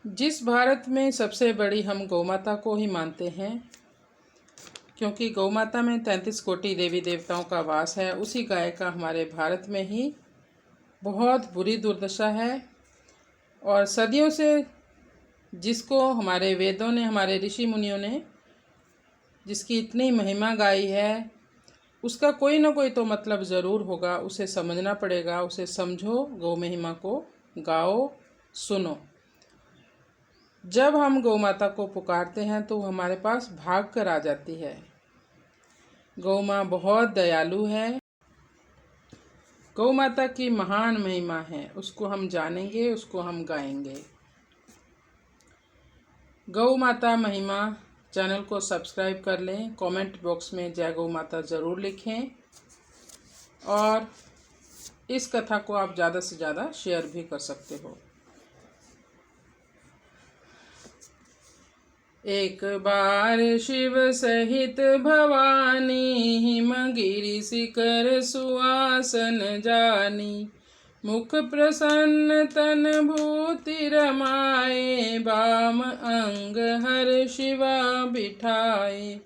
जिस भारत में सबसे बड़ी हम गौ माता को ही मानते हैं, क्योंकि गौ माता में 33 कोटि देवी देवताओं का वास है। उसी गाय का हमारे भारत में ही बहुत बुरी दुर्दशा है और सदियों से जिसको हमारे वेदों ने, हमारे ऋषि मुनियों ने जिसकी इतनी महिमा गाई है, उसका कोई ना कोई तो मतलब ज़रूर होगा। उसे समझना पड़ेगा, उसे समझो, गौ महिमा को गाओ, सुनो। जब हम गौ माता को पुकारते हैं तो हमारे पास भाग कर आ जाती है। गौ माँ बहुत दयालु है। गौ माता की महान महिमा है, उसको हम जानेंगे, उसको हम गाएंगे। गौ माता महिमा चैनल को सब्सक्राइब कर लें, कमेंट बॉक्स में जय गौ माता ज़रूर लिखें और इस कथा को आप ज़्यादा से ज़्यादा शेयर भी कर सकते हो। एक बार शिव सहित भवानी हिमगिरि शिखर सुआसन जानी। मुख प्रसन्न तन भूति रमाए, बाम अंग हर शिवा बिठाए।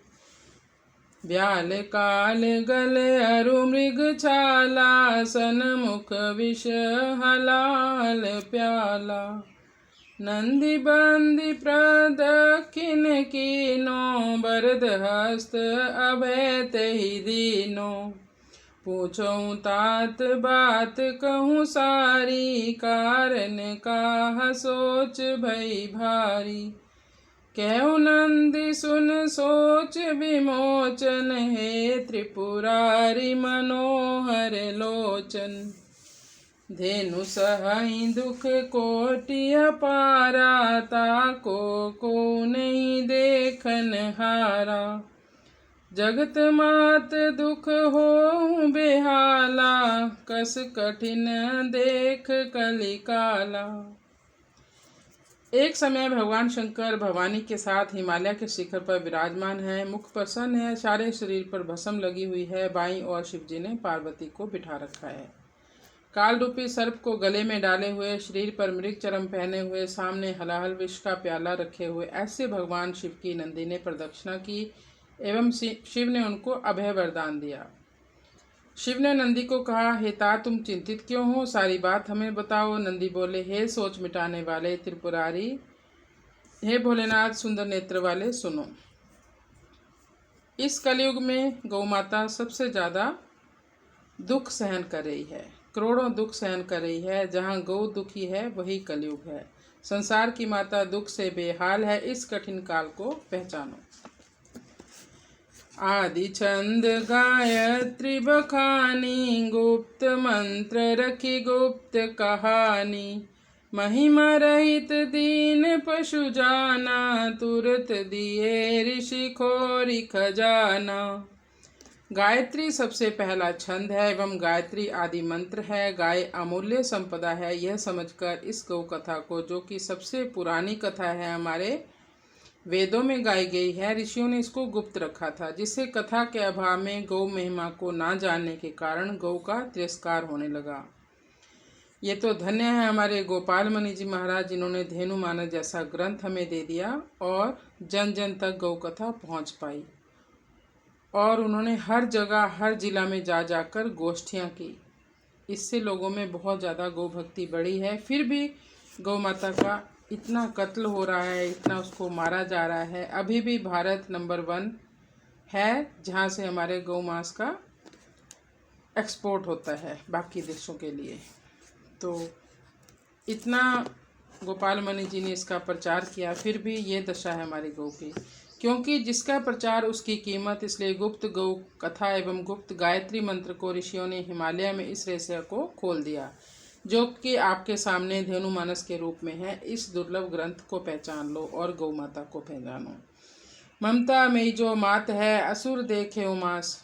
ब्याल काल गल अरु मृग छाला, सनमुख विष हलाल प्याला। नंदी बंदी प्रदक्षिण कीनो, बरद हस्त अभय तहि दीनो। पूछऊँ तात बात कहूँ सारी, कारण काह सोच भई भारी। कहु नंदी सुन सोच विमोचन, हे त्रिपुरारी मनोहर लोचन। धेनु सहई दुख कोटि अपारा, ताको को नहीं देखन हारा। जगत मात दुख हो बेहाला, कस कठिन देख कलिकाला। एक समय भगवान शंकर भवानी के साथ हिमालय के शिखर पर विराजमान है। मुख प्रसन्न है, सारे शरीर पर भस्म लगी हुई है। बाईं ओर शिवजी ने पार्वती को बिठा रखा है। काल रूपी सर्प को गले में डाले हुए, शरीर पर मृग चरम पहने हुए, सामने हलाहल विष का प्याला रखे हुए ऐसे भगवान शिव की नंदी ने प्रदक्षिणा की एवं शिव ने उनको अभय वरदान दिया। शिव ने नंदी को कहा, हे तात, तुम चिंतित क्यों हो? सारी बात हमें बताओ। नंदी बोले, हे सोच मिटाने वाले त्रिपुरारी, हे भोलेनाथ सुंदर नेत्र वाले, सुनो। इस कलयुग में गौ माता सबसे ज़्यादा दुख सहन कर रही है। करोड़ों दुख सहन कर रही है। जहाँ गौ दुखी है वही कलयुग है। संसार की माता दुख से बेहाल है। इस कठिन काल को पहचानो। आदि छंद गायत्री बखानी, गुप्त मंत्र रखी गुप्त कहानी। महिमा रहित दीन पशु जाना, तुरत दिए ऋषि खोरी खजाना। गायत्री सबसे पहला छंद है एवं गायत्री आदि मंत्र है। गाय अमूल्य संपदा है। यह समझकर इस गौ कथा को, जो कि सबसे पुरानी कथा है, हमारे वेदों में गाई गई है, ऋषियों ने इसको गुप्त रखा था, जिससे कथा के अभाव में गौ महिमा को ना जानने के कारण गौ का तिरस्कार होने लगा। ये तो धन्य है हमारे गोपाल मणि जी महाराज, जिन्होंने धेनु मानस जैसा ग्रंथ हमें दे दिया और जन जन तक गौ कथा पहुँच पाई। और उन्होंने हर जगह, हर जिला में जा जाकर गोष्ठियाँ की। इससे लोगों में बहुत ज़्यादा गौ भक्ति बढ़ी है। फिर भी गौ माता का इतना कत्ल हो रहा है, इतना उसको मारा जा रहा है। अभी भी भारत नंबर 1 है जहाँ से हमारे गौ मांस का एक्सपोर्ट होता है बाकी देशों के लिए। तो इतना गोपाल मणि जी ने इसका प्रचार किया, फिर भी ये दशा है हमारी गौ की। क्योंकि जिसका प्रचार उसकी कीमत, इसलिए गुप्त गौ कथा एवं गुप्त गायत्री मंत्र को ऋषियों ने हिमालय में इस रहस्य को खोल दिया, जो कि आपके सामने धेनु मानस के रूप में है। इस दुर्लभ ग्रंथ को पहचान लो और गौ माता को पहचानो। ममता में जो मात है, असुर देखे उमास।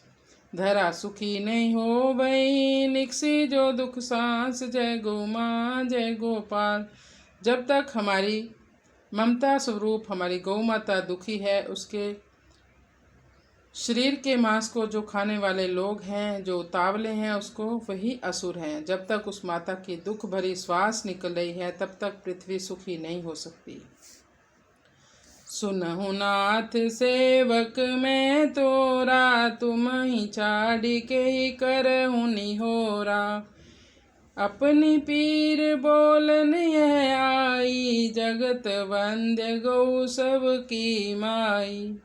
धरा सुखी नहीं हो भई, निकसी जो दुख सांस। जय गौ माँ, जय गोपाल। जब तक हमारी ममता स्वरूप हमारी गौ माता दुखी है, उसके शरीर के मांस को जो खाने वाले लोग हैं, जो उतावले हैं, उसको वही असुर हैं। जब तक उस माता की दुख भरी श्वास निकल रही है तब तक पृथ्वी सुखी नहीं हो सकती। सुनहु नाथ सेवक मैं तोरा, तुम ही छाड़ी के ही करहु निहोरा। अपनी पीर बोलन यह आई, जगत वंद्य गौ सबकी माई।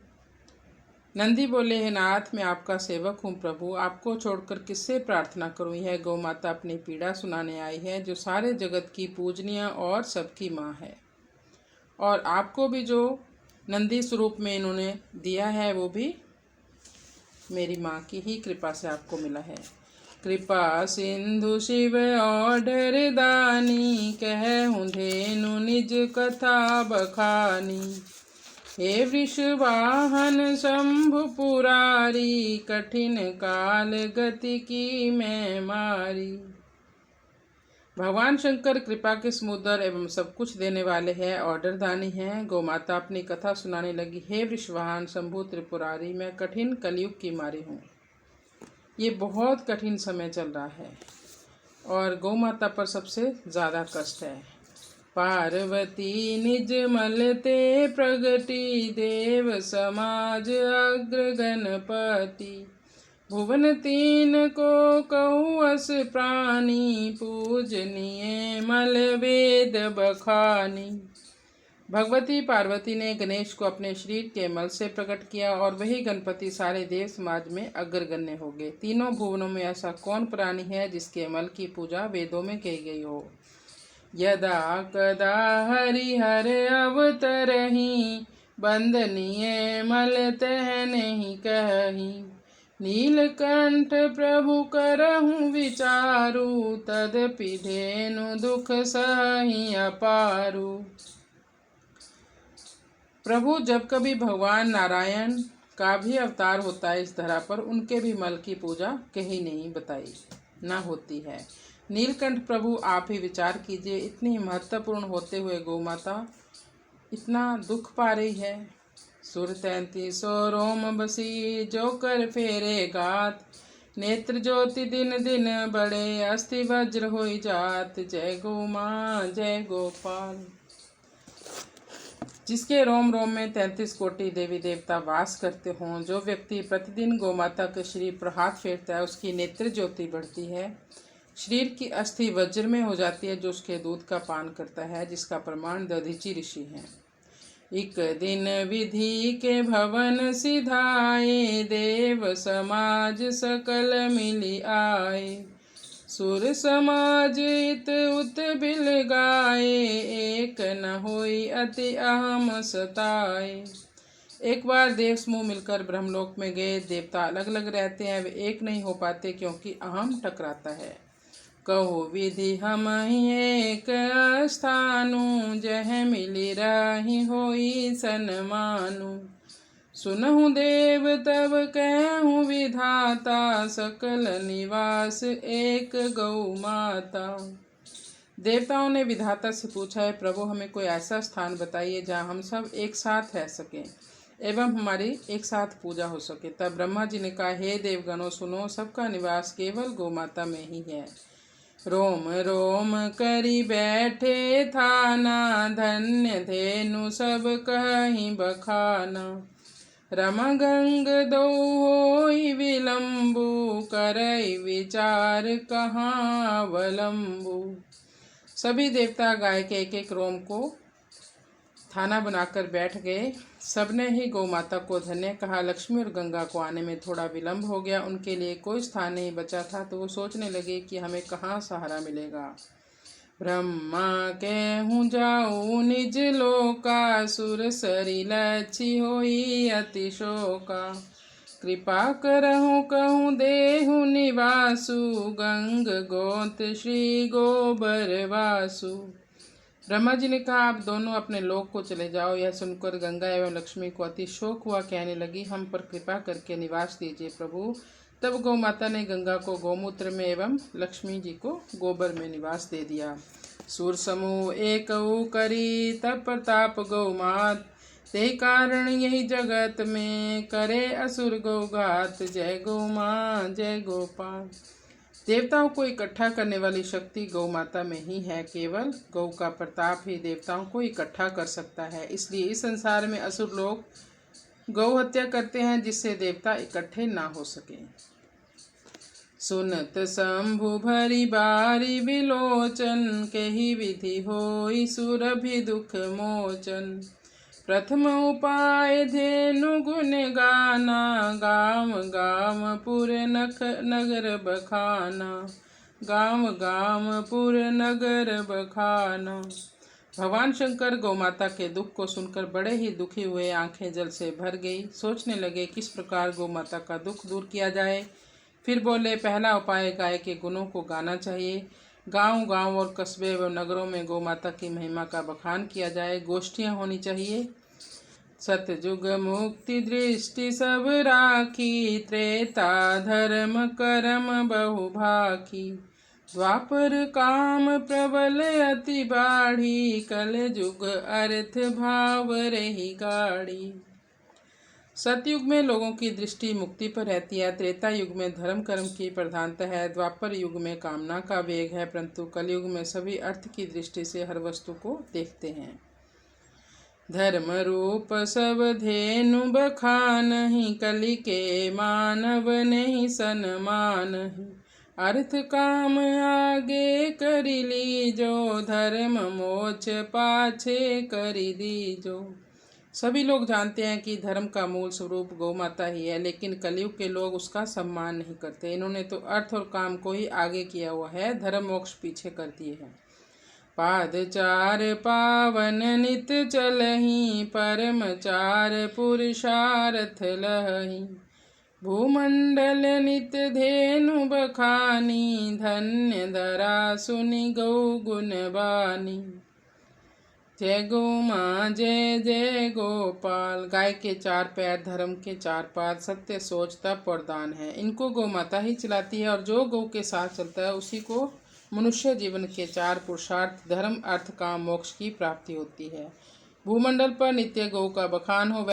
नंदी बोले, हे नाथ, मैं आपका सेवक हूँ प्रभु, आपको छोड़कर किससे प्रार्थना करूँ। यह गौ माता अपनी पीड़ा सुनाने आई है, जो सारे जगत की पूजनीय और सबकी माँ है। और आपको भी जो नंदी स्वरूप में इन्होंने दिया है वो भी मेरी माँ की ही कृपा से आपको मिला है। कृपा सिंधु शिव ऑर्डर दानी, कहूँ धेनु निज कथा बखानी। हे वृषवाहन शंभु पुरारी, कठिन काल गति की मैं मारी। भगवान शंकर कृपा के समुद्र एवं सब कुछ देने वाले हैं, ऑर्डर दानी हैं। गौ माता अपनी कथा सुनाने लगी, हे वृषवाहन शंभु त्रिपुरारी, मैं कठिन कलयुग की मारी हूँ। ये बहुत कठिन समय चल रहा है और गौ माता पर सबसे ज़्यादा कष्ट है। पार्वती निज मलते प्रगति, देव समाज अग्र गणपति। भुवन तीन को कहूँ अस प्राणी, पूजनीय मल वेद बखानी। भगवती पार्वती ने गणेश को अपने शरीर के मल से प्रकट किया और वही गणपति सारे देव समाज में अग्रगण्य हो गए। तीनों भुवनों में ऐसा कौन प्राणी है जिसके मल की पूजा वेदों में की गई हो। यदा कदा हरिहर अवतरहि, बंदनीय मल तह नहीं कही। नीलकंठ प्रभु करहु विचारु, तदपि धेनु दुख सही अपारु। प्रभु जब कभी भगवान नारायण का भी अवतार होता है इस धरा पर, उनके भी मल की पूजा कहीं नहीं बताई न होती है। नीलकंठ प्रभु आप ही विचार कीजिए, इतनी महत्वपूर्ण होते हुए गौ माता इतना दुख पा रही है। सुर 33 रोम बसी, जो कर फेरे गात। नेत्र ज्योति दिन दिन बड़े, अस्थि वज्र होई जात। जय गौ माँ जय गोपाल। जिसके रोम रोम में 33 कोटि देवी देवता वास करते हों, जो व्यक्ति प्रतिदिन गौ माता के शरीर पर हाथ फेरता है, उसकी नेत्र ज्योति बढ़ती है, शरीर की अस्थि वज्र में हो जाती है। जो उसके दूध का पान करता है, जिसका प्रमाण दधीचि ऋषि हैं। एक दिन विधि के भवन सिधाए, देव समाज सकल मिली आए। सुर समाज इत उत बिल गाए, एक न होई अति अहम सताए। एक बार देव समूह मिलकर ब्रह्मलोक में गए। देवता अलग अलग रहते हैं, वे एक नहीं हो पाते क्योंकि अहम टकराता है। कहो विधि हम ही एक स्थानु, जह मिली रही होई सनमानु। सुनहु देव तब कहूँ विधाता, सकल निवास एक गौ माता। देवताओं ने विधाता से पूछा है, प्रभु हमें कोई ऐसा स्थान बताइए जहाँ हम सब एक साथ रह सकें एवं हमारी एक साथ पूजा हो सके। तब ब्रह्मा जी ने कहा, हे देवगणों सुनो, सबका निवास केवल गौ माता में ही है। रोम रोम करी बैठे थाना, धन्य धेनु सब कहीं बखाना। रमगंग दो होई विलंबु, करई विचार कहाँ अवलंबु। सभी देवता गाय के एक एक रोम को थाना बनाकर बैठ गए। सबने ही गौ माता को धन्य कहा। लक्ष्मी और गंगा को आने में थोड़ा विलंब हो गया। उनके लिए कोई स्थान नहीं बचा था, तो वो सोचने लगे कि हमें कहाँ सहारा मिलेगा। ब्रह्मा कहूँ जाऊँ निज लोका, सुर सरी लच्छी होई अति शोका। कृपा करहूँ कहूँ देहु निवासु, गंग गोत श्री गोबर वासु। ब्रह्मा जी ने कहा, आप दोनों अपने लोक को चले जाओ। यह सुनकर गंगा एवं लक्ष्मी को अति शोक हुआ, कहने लगी, हम पर कृपा करके निवास दीजिए प्रभु। तब गौ माता ने गंगा को गौमूत्र में एवं लक्ष्मी जी को गोबर में निवास दे दिया। सूर समूह एक करी तब प्रताप गौ मात, ते कारण यही जगत में करे असुर गौघात। जय गौ माँ जय गोपाल। देवताओं को इकट्ठा करने वाली शक्ति गौ माता में ही है। केवल गौ का प्रताप ही देवताओं को इकट्ठा कर सकता है। इसलिए इस संसार में असुर लोग गौ हत्या करते हैं, जिससे देवता इकट्ठे ना हो सके। सुनत शंभु भरी बारी विलोचन, केहि विधि होई सुरभि दुख मोचन। प्रथम उपाय धेनु गुण गाना, गाम गाम पुर नगर बखाना। गाम गाम पुर नगर बखाना। भगवान शंकर गौमाता के दुख को सुनकर बड़े ही दुखी हुए, आंखें जल से भर गई। सोचने लगे किस प्रकार गौमाता का दुख दूर किया जाए। फिर बोले, पहला उपाय गाय के गुणों को गाना चाहिए। गांव गांव और कस्बे व नगरों में गौमाता की महिमा का बखान किया जाए। गोष्ठियां होनी चाहिए। सतयुग मुक्ति दृष्टि सब राखी, त्रेता धर्म कर्म बहु भाखी। द्वापर काम प्रबल अति बाढ़ी, कल युग अर्थ भाव रही गाढ़ी। सतयुग में लोगों की दृष्टि मुक्ति पर रहती है। त्रेता युग में धर्म कर्म की प्रधानता है। द्वापर युग में कामना का वेग है, परंतु कलयुग में सभी अर्थ की दृष्टि से हर वस्तु को देखते हैं। धर्म रूप सब धेनु बखानहि, कलि के मानव नहीं सन्मानहि। अर्थ काम आगे करि लीजो, धर्म मोक्ष पाछे करि दीजो। सभी लोग जानते हैं कि धर्म का मूल स्वरूप गौ माता ही है, लेकिन कलयुग के लोग उसका सम्मान नहीं करते। इन्होंने तो अर्थ और काम को ही आगे किया हुआ है, धर्म मोक्ष पीछे कर दिए हैं। पादचार पावन नित चलहि, परमचार पुरुषार्थ लहहि। भूमंडल नित धेनु बखानी, धन्य धरा सुनि गौ गुण बानी। जय गौ माँ जय जय गोपाल। गाय के 4 पैर, धर्म के 4 पाद, सत्य सोच तप और दान है। इनको गौ माता ही चलाती है, और जो गौ के साथ चलता है उसी को मनुष्य जीवन के 4 पुरुषार्थ धर्म अर्थ काम मोक्ष की प्राप्ति होती है। भूमंडल पर नित्य गौ का बखान हो।